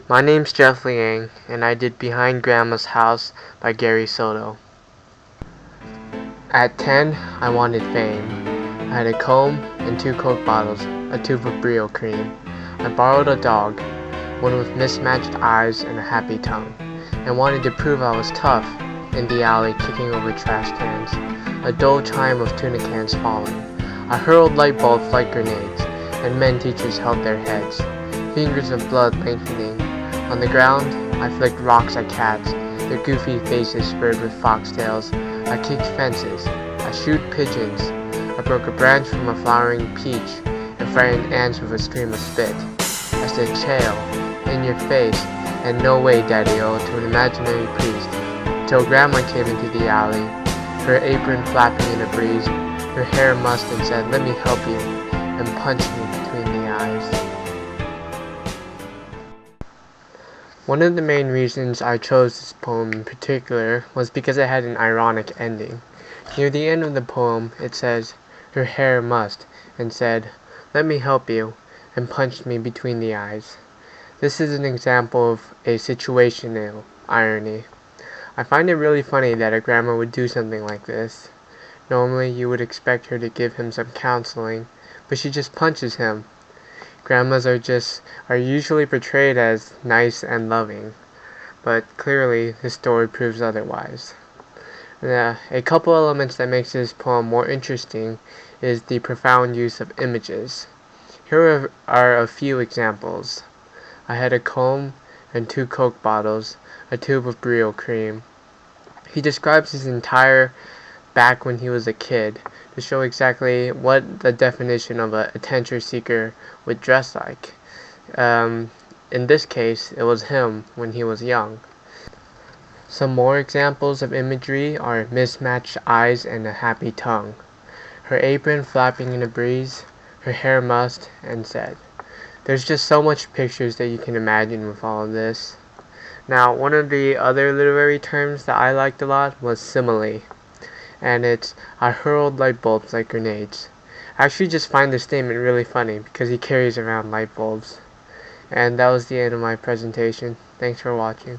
My name's Jeff Liang, and I did Behind Grandma's House by Gary Soto. At 10, I wanted fame. I had a comb and 2 Coke bottles, a tube of Brio cream. I borrowed a dog, one with mismatched eyes and a happy tongue, and wanted to prove I was tough in the alley kicking over trash cans. A dull chime of tuna cans falling. I hurled light bulbs like grenades, and men teachers held their heads, fingers of blood lengthening. On the ground, I flicked rocks at cats, their goofy faces spurred with foxtails. I kicked fences. I shoot pigeons. I broke a branch from a flowering peach and frightened ants with a stream of spit. I said, "Chael, in your face," and "No way, Daddy-o," to an imaginary priest, till Grandma came into the alley, her apron flapping in a breeze, her hair mussed, and said, "Let me help you," and punched me between the eyes. One of the main reasons I chose this poem in particular was because it had an ironic ending. Near the end of the poem, it says, "Her hair mussed," and said, "Let me help you," and punched me between the eyes. This is an example of a situational irony. I find it really funny that a grandma would do something like this. Normally, you would expect her to give him some counseling, but she just punches him. Grandmas are usually portrayed as nice and loving, but clearly this story proves otherwise. A couple elements that makes this poem more interesting is the profound use of images. Here are a few examples. I had a comb and 2 Coke bottles, a tube of Brio cream. He describes his entire back when he was a kid to show exactly what the definition of an attention seeker would dress like. In this case, it was him when he was young. Some more examples of imagery are mismatched eyes and a happy tongue, her apron flapping in a breeze, her hair mussed, and said. There's just so much pictures that you can imagine with all of this. Now, one of the other literary terms that I liked a lot was simile, and it's "I hurled light bulbs like grenades." I actually just find this statement really funny because he carries around light bulbs. And that was the end of my presentation. Thanks for watching.